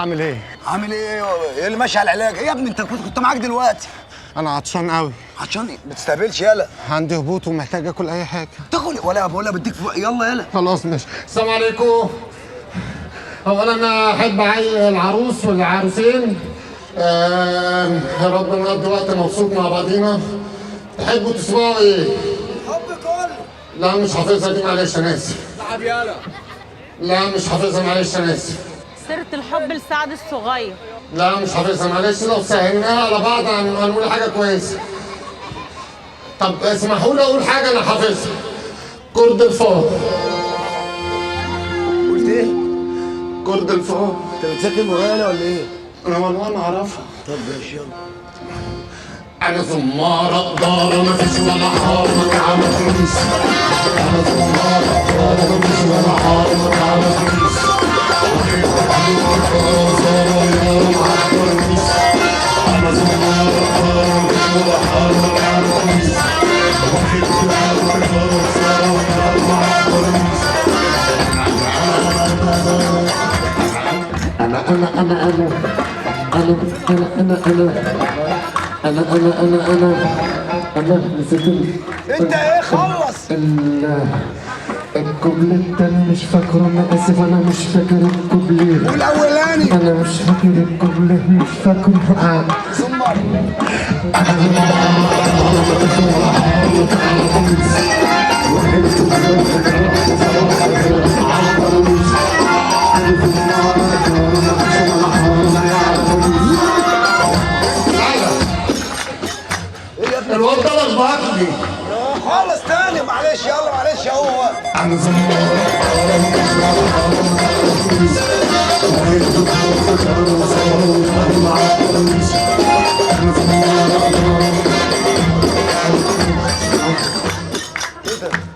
عامل ايه؟ عامل ايه؟ ايه اللي ماشي على العلاج؟ ايه يا ابني انت كنت معاك دلوقتي؟ انا عطشان قوي. عشان ايه؟ ما تستهبلش يالا. عندي هبوط ومحتاج اكل اي حاجه. تاكل ولا بقول لك بديك يلا يلا. خلاص ماشي. السلام عليكم. اولا انا احب اعي العروس والعروسين. يا رب نقضي وقت مبسوط مع بعضينا. تحبوا تسمعوا ايه؟ حب كل. لا مش حافظها دي، معلش انا اسف. تعب يالا. لا مش حافظها، معلش انا اسف. سيرة الحب لسعد الصغير. لا مش حافظها، معلش لو سهلناها على بعض هنقول حاجه كويسه. طب اسمحوا لي اقول حاجه انا حافظها. كرد الفار. قلت ايه؟ كرد الفار. انت بتذاكر مغاية ولا ايه؟ انا والله اعرفها. طب ماشي يلا. انا زمارة قدارة مفيش ولا حار ما تعرفنيش. انا زمارة قدارة مفيش ولا حار ما تعرفنيش. انا زمارة قدارة مفيش ولا حار ما تعرفنيش. انا انا انا انا انا انا انا انا انا انا انا انا نسيت انت ايه خلص؟ الكوبليه التاني مش فاكره، انا اسف انا مش فاكر الكوبليه. والاولاني انا مش فاكر الكوبليه، مش فاكره. زمر. الواد ده لخبطني. خلص تاني معلش يلا معلش اهو. انا زمار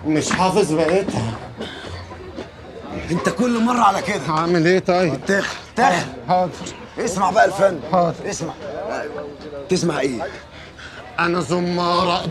مش حافظ بقيتها. انت كل مرة على كده. هعمل ايه طيب؟ تاخر. حاضر. اسمع بقى الفن. حاضر. اسمع. تسمع ايه؟ انا زمارة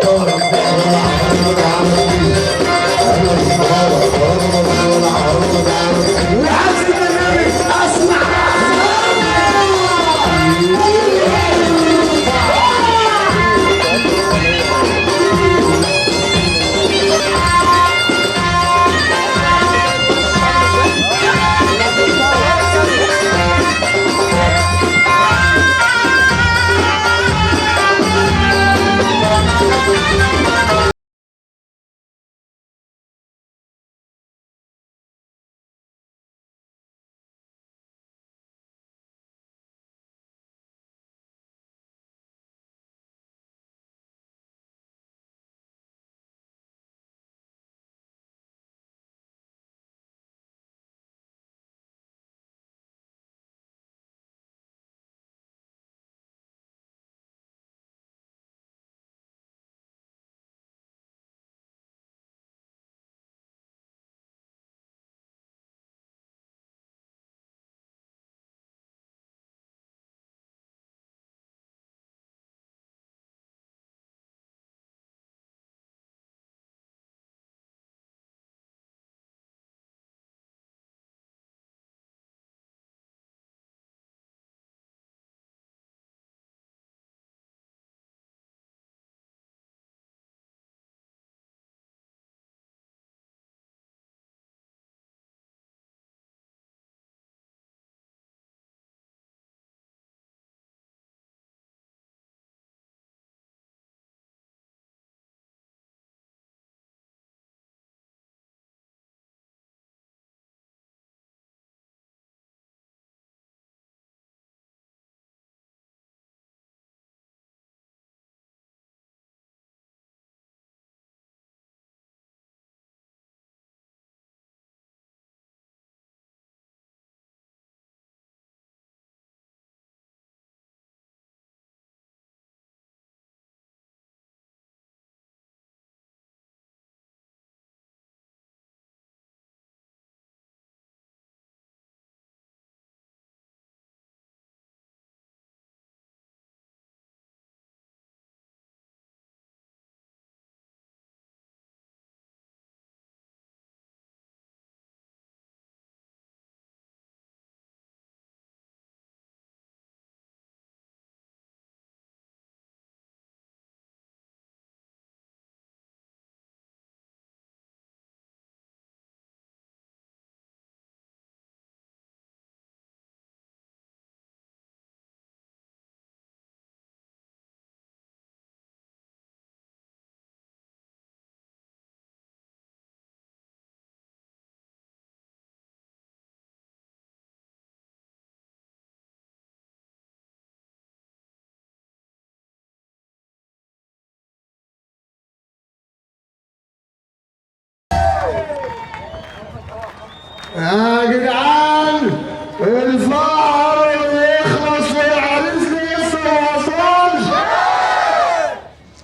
يا جدعان الفقر يخلص والعريس لسه ما وصلش.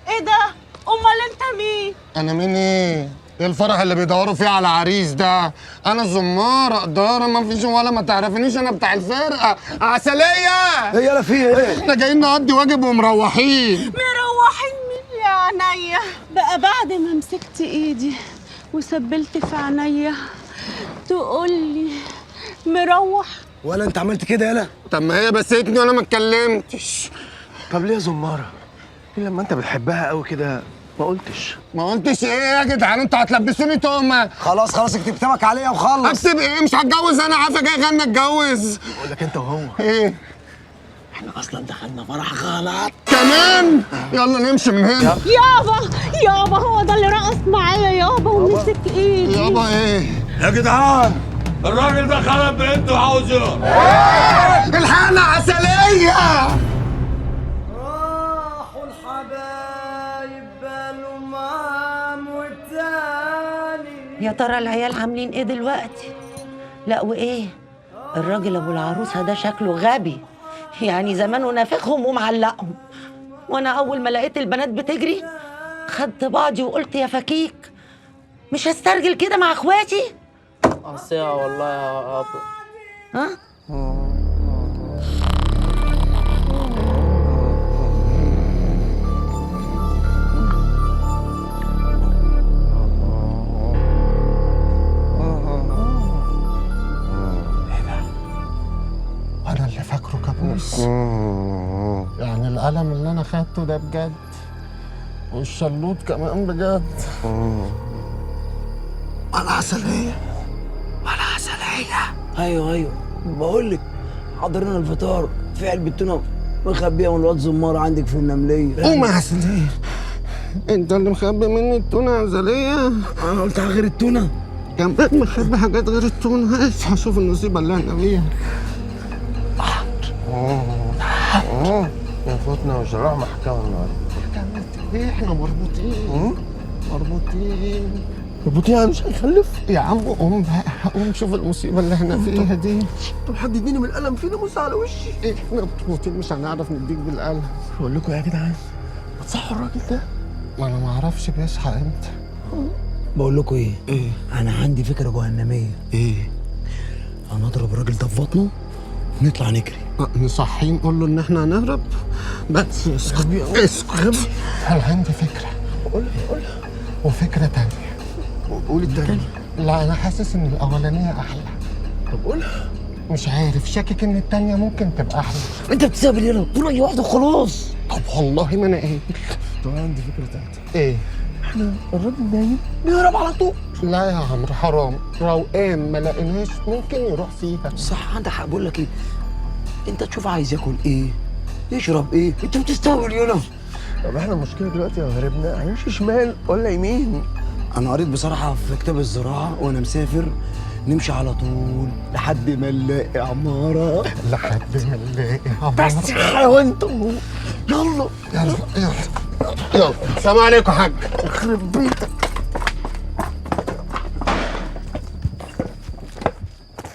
ايه ده؟ امال انت مين؟ انا مين ايه؟ ايه الفرح اللي بيدوروا فيه على عريس ده؟ انا زمارة إدارة، ما فيش ولا ما تعرفنيش، انا بتاع الفرقة عسلية. ايه يلا في ايه؟ احنا جايين نقضي واجب ومروحين. مروحين مين يا عينيا؟ بقى بعد ما مسكت ايدي وسبلت في عينيا تقول لي مروح؟ ولا انت عملت كده يلا؟ طب ما هي بسيتني وانا ما اتكلمتش. طب ليه يا زمارة؟ ليه لما انت بتحبها قوي كده ما قلتش؟ ما قلتش ايه يا جدعان؟ انتوا هتلبسوني تهمة. خلاص اكتب كتابك عليا وخلص. اكتب ايه؟ مش هتجوز انا، عارفه جاي غنى اتجوز. بقول لك انت وهو ايه؟ احنا اصلا دخلنا فرح غلط. كمان؟ يلا نمشي من هنا. يابا هو ده اللي رقص معايا يابا ومسك ايدي. يابا ايه؟ يا جدعان الراجل ده خرب بنته وعاوزه. الحقنا عسلية. راحوا الحبايب بالوا معام والتاني. يا ترى العيال عاملين ايه دلوقتي؟ لا وايه؟ الراجل ابو العروسه ده شكله غبي، يعني زمانه نافخهم ومعلقهم. وانا اول ما لقيت البنات بتجري خدت بعضي وقلت يا فكيك مش هسترجل كده مع اخواتي. قصيها والله يا ابو. ها؟ انا اللي فاكره كابوس. يعني القلم اللي انا خدته ده بجد، والشلوط كمان بجد. ولا عسلية. ايوه بقول لك حضرنا الفطار في علبة تونه مخبيها من الواد زمار عندك في النملية. قوم يا عسلية، انت اللي مخبي مني التونة يا عسلية. انا قلت غير التونه. كمان مخبي حاجات غير التونة. هشوف النصيبة اللي احنا فيها. وفوتنا وجراح محكمة النهارده. عملت ايه؟ احنا مربوطين. ربطيها مش هنخلف. يا عم قوم بقى، قوم شوف المصيبة اللي احنا فيها دي. طب حد يديني من القلم فينا بص على وشي. احنا مربوطين مش هنعرف نديك بالقلم. بقول لكم يا جدعان ما تصحوا الراجل ده. ما انا ما اعرفش بيصحى امتى. بقول لكم ايه؟ انا عندي فكرة جهنمية. ايه؟ انا اضرب الراجل ده في بطنه ونطلع نجري. نصحيه نقول له ان احنا هنهرب. بس اسكت. انا عندي فكرة. قولها وفكرة تانية. قول التاني. لا انا حاسس ان الاولانية احلى. طب قولها. مش عارف، شاكك ان التانية ممكن تبقى احلى. انت بتسابل يلا قول اي واحدة وخلاص. طب والله ما انا قايل. طب انا عندي فكرة تالتة. ايه؟ احنا الراجل نايم نهرب على طول. لا يا عمرو حرام، روقان ما لقيناش ممكن يروح فيها. صح عندك حق. بقول لك ايه، انت تشوف عايز ياكل ايه يشرب ايه. انت بتستهبل يلا. طب احنا المشكلة دلوقتي لو هربنا هنمشي شمال ولا يمين؟ انا قريت بصراحه في كتاب الزراعه وانا مسافر نمشي على طول لحد ما نلاقي عماره. لحد ما نلاقي عمرو. بس يا حيوانتو يلا. يلا. السلام عليكم يا حاج. يخرب بيتك.